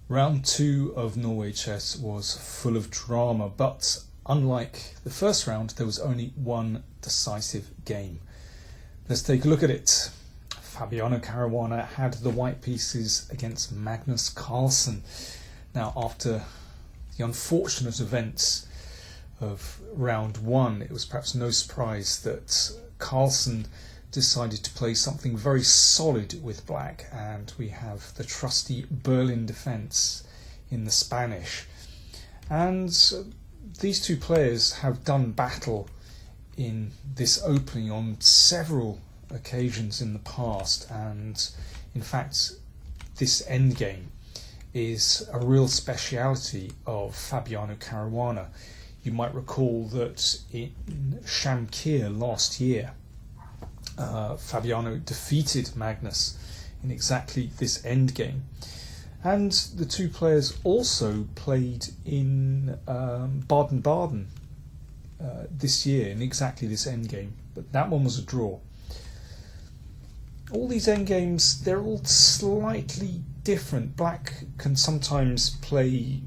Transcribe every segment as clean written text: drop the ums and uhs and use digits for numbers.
Round 2 of Norway Chess was full of drama, but unlike the first round, there was only one decisive game. Let's take a look at it. Fabiano Caruana had the white pieces against Magnus Carlsen. Now, after the unfortunate events of round 1, it was perhaps no surprise that Carlsen decided to play something very solid with black, and we have the trusty Berlin defence in the Spanish. And these two players have done battle in this opening on several occasions in the past, and in fact this endgame is a real speciality of Fabiano Caruana. You might recall that in Shamkir last year, Fabiano defeated Magnus in exactly this endgame. And the two players also played in Baden-Baden this year in exactly this endgame, but that one was a draw. All these endgames, they're all slightly different. Black can sometimes play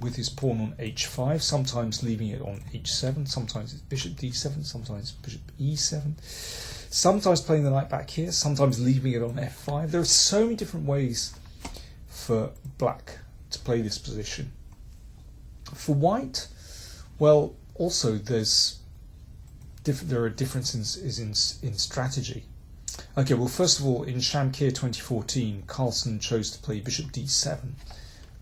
with his pawn on h5, sometimes leaving it on h7, sometimes it's bishop d7, sometimes bishop e7, sometimes playing the knight back here, sometimes leaving it on f5. There are so many different ways for black to play this position. For white, well, also there are differences in strategy. Okay, well, first of all, in Shamkir 2014, Carlsen chose to play bishop d7,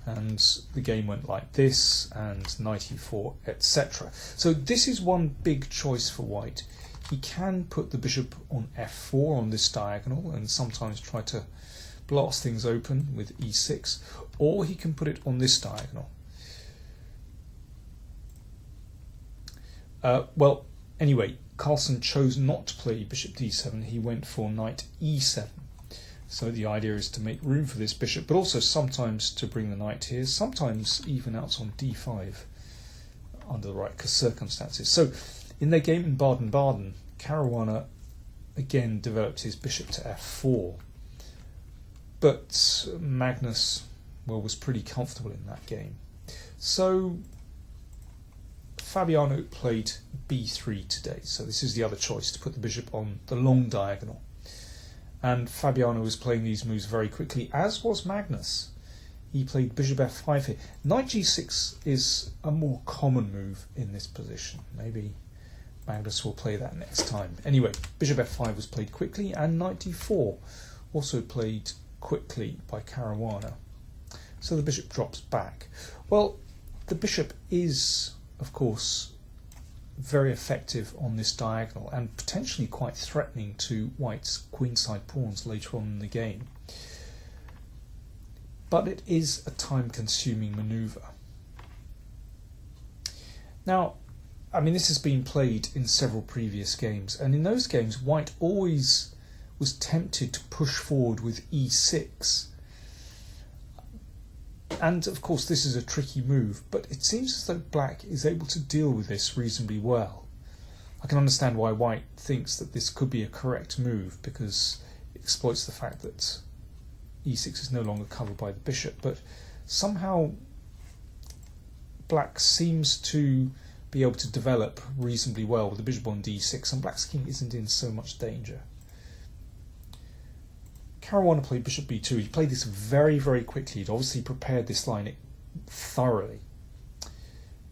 and the game went like this, and knight e4, etc. So this is one big choice for white. He can put the bishop on f4 on this diagonal and sometimes try to blast things open with e6, or he can put it on this diagonal. Well, anyway, Carlsen chose not to play bishop d7. He went for knight e7. So the idea is to make room for this bishop, but also sometimes to bring the knight here, sometimes even out on d5 under the right circumstances. So in their game in Baden-Baden, Caruana again developed his bishop to f4. But Magnus, well, was pretty comfortable in that game. So Fabiano played b3 today. So this is the other choice, to put the bishop on the long diagonal. And Fabiano was playing these moves very quickly, as was Magnus. He played bishop f5 here. Knight g6 is a more common move in this position. Maybe Magnus will play that next time. Anyway, bishop f5 was played quickly, and knight d4 also played quickly by Caruana. So the bishop drops back. Well, the bishop is, of course, very effective on this diagonal and potentially quite threatening to white's queenside pawns later on in the game. But it is a time-consuming manoeuvre. Now, I mean, this has been played in several previous games, and in those games white always was tempted to push forward with e6. And of course this is a tricky move, but it seems as though black is able to deal with this reasonably well. I can understand why white thinks that this could be a correct move, because it exploits the fact that e6 is no longer covered by the bishop, but somehow black seems to be able to develop reasonably well with the bishop on d6, and black's king isn't in so much danger. Caruana played bishop b2. He played this very, very quickly. He'd obviously prepared this line thoroughly.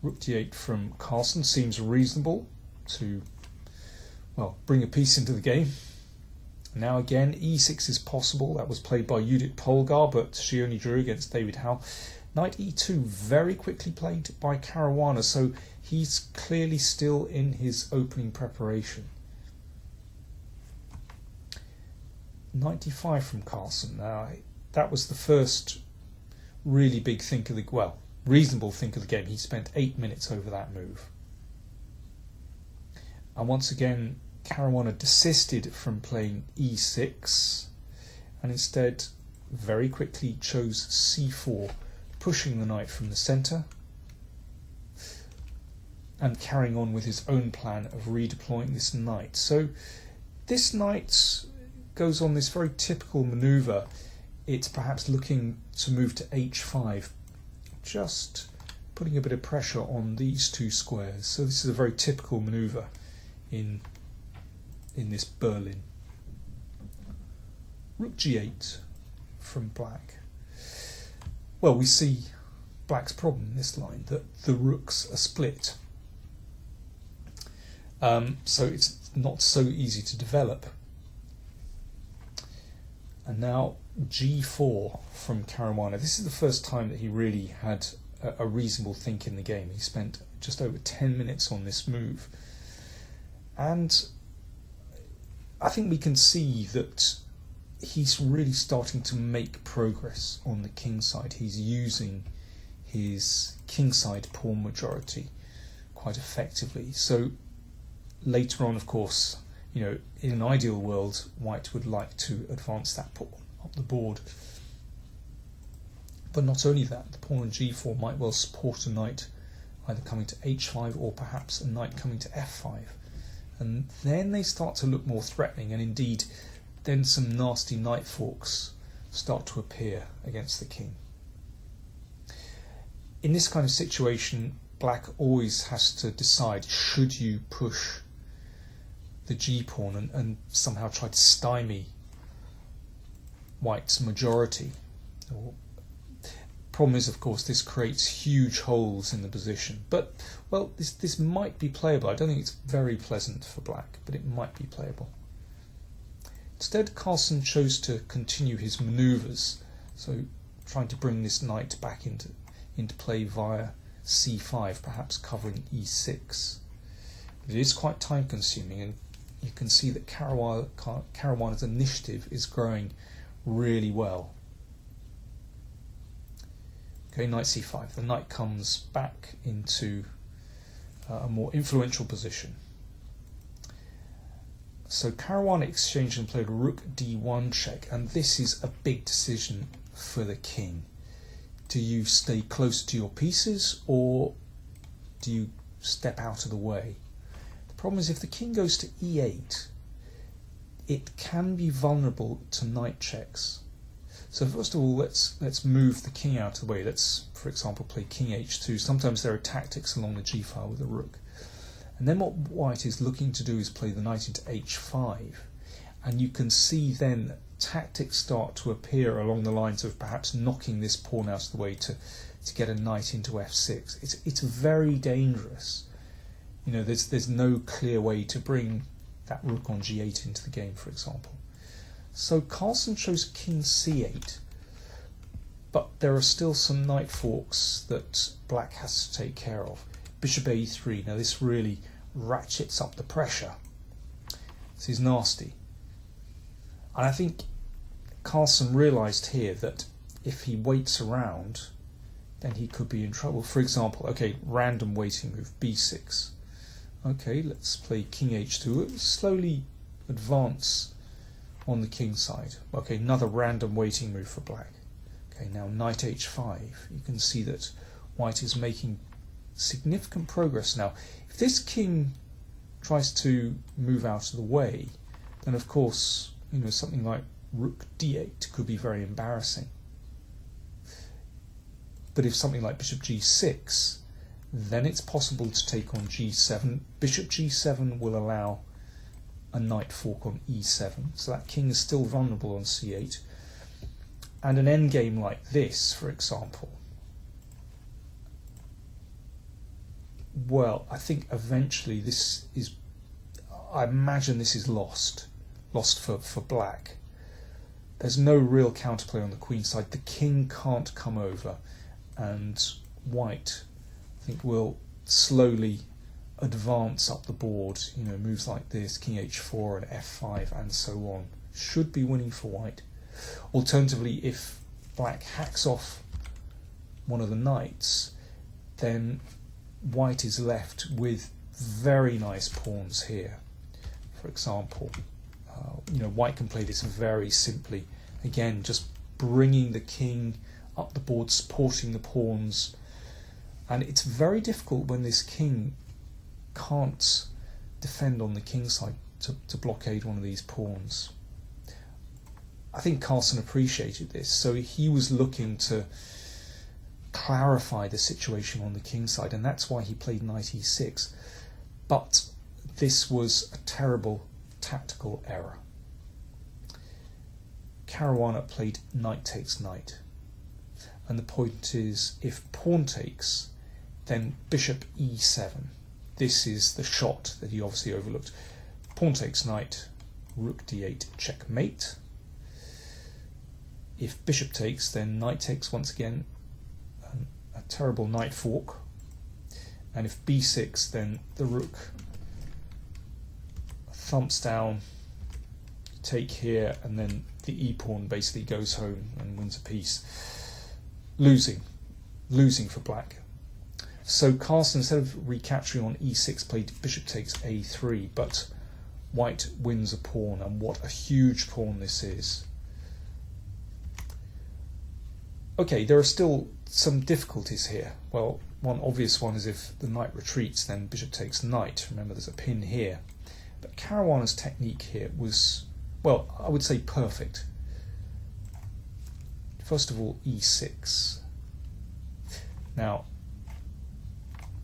Rook d8 from Carlsen seems reasonable to, well, bring a piece into the game. Now again, e6 is possible. That was played by Judith Polgar, but she only drew against David Howe. Knight e2 very quickly played by Caruana, so he's clearly still in his opening preparation. Knight d5 from Carlsen. Now, that was the first really big reasonable think of the game. He spent 8 minutes over that move. And once again, Caruana desisted from playing e6 and instead very quickly chose c4, pushing the knight from the centre and carrying on with his own plan of redeploying this knight. So this knight goes on this very typical manoeuvre it's perhaps looking to move to h5, just putting a bit of pressure on these two squares. So this is a very typical manoeuvre in this Berlin. Rook g8 from black. Well, we see black's problem in this line, that the rooks are split. So it's not so easy to develop. And now g4 from Caruana. This is the first time that he really had a reasonable think in the game. He spent just over 10 minutes on this move. And I think we can see that he's really starting to make progress on the king side. He's using his kingside pawn majority quite effectively. So later on, of course, you know, in an ideal world, white would like to advance that pawn up the board. But not only that, the pawn on g4 might well support a knight either coming to h5 or perhaps a knight coming to f5. And then they start to look more threatening, and indeed then some nasty knight forks start to appear against the king. In this kind of situation, black always has to decide, should you push the g-pawn and somehow try to stymie white's majority? Problem is, of course, this creates huge holes in the position. But, well, this might be playable. I don't think it's very pleasant for black, but it might be playable. Instead, Carlsen chose to continue his manoeuvres, so trying to bring this knight back into play via c5, perhaps covering e6. It is quite time-consuming, and you can see that Caruana's initiative is growing really well. Okay, knight c5. The knight comes back into a more influential position. So Caruana exchanged and played rook d1 check, and this is a big decision for the king. Do you stay close to your pieces, or do you step out of the way? The problem is, if the king goes to e8, it can be vulnerable to knight checks. So first of all, let's move the king out of the way. Let's, for example, play king h2. Sometimes there are tactics along the g file with a rook. And then what white is looking to do is play the knight into h5. And you can see then tactics start to appear along the lines of perhaps knocking this pawn out of the way to get a knight into f6. It's very dangerous. You know, there's no clear way to bring that rook on g8 into the game, for example. So Carlsen chose king c8, but there are still some knight forks that black has to take care of. Bishop a3. Now this really ratchets up the pressure. This is nasty. And I think Carlsen realised here that if he waits around, then he could be in trouble. For example, okay, random waiting move, b6. Okay, let's play king h2. Slowly advance on the king side. Okay, another random waiting move for black. Okay, now knight h5. You can see that white is making significant progress now. If this king tries to move out of the way, then of course, you know, something like rook d8 could be very embarrassing. But if something like bishop g6, then it's possible to take on g7. Bishop g7 will allow a knight fork on e7, so that king is still vulnerable on c8. And an endgame like this, for example, well, I think eventually this is, I imagine this is lost for black. There's no real counterplay on the queen side. The king can't come over, and white, I think, will slowly advance up the board. You know, moves like this, king h4 and f5 and so on, should be winning for white. Alternatively, if black hacks off one of the knights, then white is left with very nice pawns here. For example, you know, white can play this very simply. Again, just bringing the king up the board, supporting the pawns. And it's very difficult when this king can't defend on the king side to blockade one of these pawns. I think Carlsen appreciated this, so he was looking to clarify the situation on the king side, and that's why he played knight e6. But this was a terrible tactical error. Caruana played knight takes knight, and the point is, if pawn takes, then bishop e7. This is the shot that he obviously overlooked. Pawn takes knight, rook d8, checkmate. If bishop takes, then knight takes once again, a terrible knight fork. And if b6, then the rook thumps down, take here, and then the e-pawn basically goes home and wins a piece. Losing for black. So Carlsen, instead of recapturing on e6, played bishop takes a3, but white wins a pawn, and what a huge pawn this is. Okay, there are still some difficulties here. Well, one obvious one is if the knight retreats, then bishop takes knight. Remember, there's a pin here. But Caruana's technique here was, well, I would say perfect. First of all, e6. Now,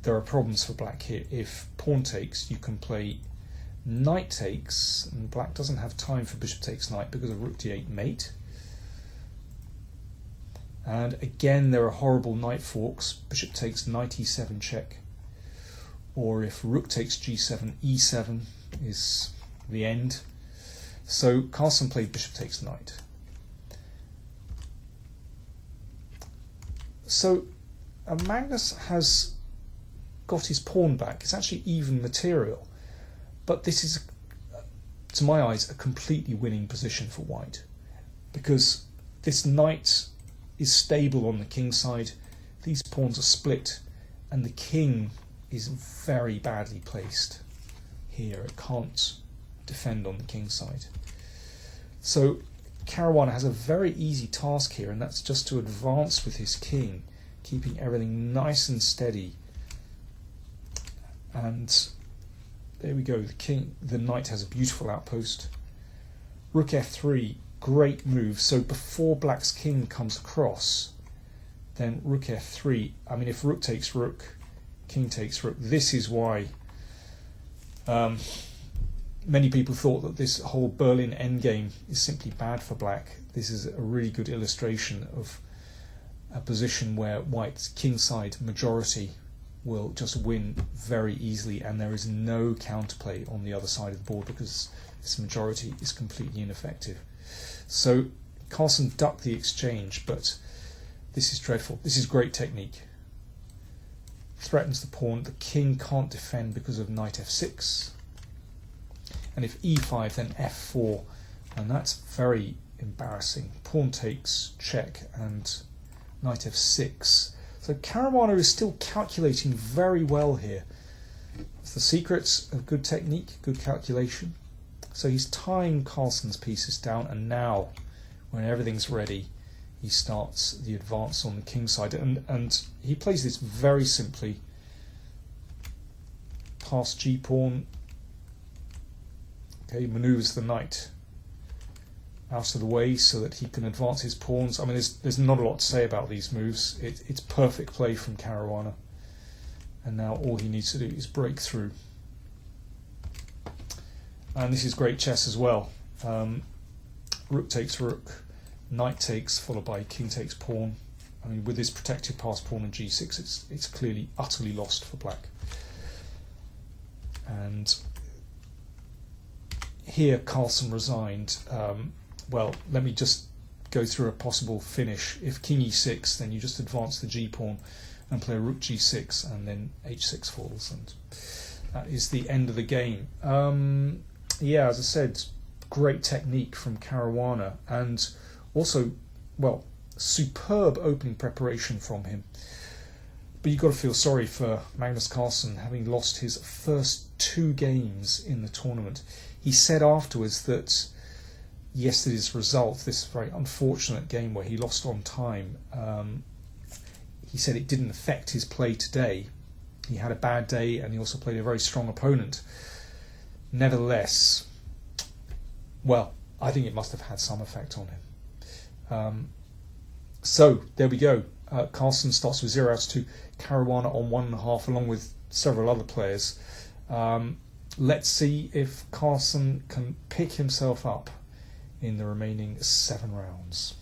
there are problems for black here. If pawn takes, you can play knight takes, and black doesn't have time for bishop takes knight because of rook d8 mate. And again, there are horrible knight forks. Bishop takes knight e7 check. Or if rook takes g7, e7 is the end. So Carlsen played bishop takes knight. So Magnus has got his pawn back. It's actually even material. But this is, to my eyes, a completely winning position for white. Because this knight is stable on the king side, these pawns are split, and the king is very badly placed here. It can't defend on the king side. So Caruana has a very easy task here, and that's just to advance with his king, keeping everything nice and steady. And there we go, the knight has a beautiful outpost. Rook f3, great move. So before black's king comes across, then rook f3. I mean, if rook takes rook, king takes rook. This is why many people thought that this whole Berlin endgame is simply bad for black. This is a really good illustration of a position where white's kingside majority will just win very easily, and there is no counterplay on the other side of the board because this majority is completely ineffective. So Carlsen ducked the exchange, but this is dreadful. This is great technique. Threatens the pawn. The king can't defend because of knight f6. And if e5, then f4, and that's very embarrassing. Pawn takes, check, and knight f6. So Caruana is still calculating very well here. It's the secrets of good technique, good calculation. So he's tying Carlsen's pieces down, and now, when everything's ready, he starts the advance on the king side. And he plays this very simply. Pass g-pawn. Okay, manoeuvres the knight out of the way so that he can advance his pawns. I mean, there's not a lot to say about these moves. It's perfect play from Caruana. And now all he needs to do is break through. And this is great chess as well. Rook takes rook, knight takes, followed by king takes pawn. I mean, with this protected pass pawn and g6, it's clearly utterly lost for black. And here Carlsen resigned. Well, let me just go through a possible finish. If king e6, then you just advance the g-pawn and play rook g6, and then h6 falls, and that is the end of the game. Yeah, as I said, great technique from Caruana, and also, well, superb opening preparation from him. But you've got to feel sorry for Magnus Carlsen, having lost his first 2 games in the tournament. He said afterwards that yesterday's result, this very unfortunate game where he lost on time, he said it didn't affect his play today. He had a bad day, and he also played a very strong opponent. Nevertheless, well, I think it must have had some effect on him. So there we go. Carlsen starts with 0 out of 2. Caruana on 1.5, along with several other players. Let's see if Carlsen can pick himself up in the remaining 7 rounds.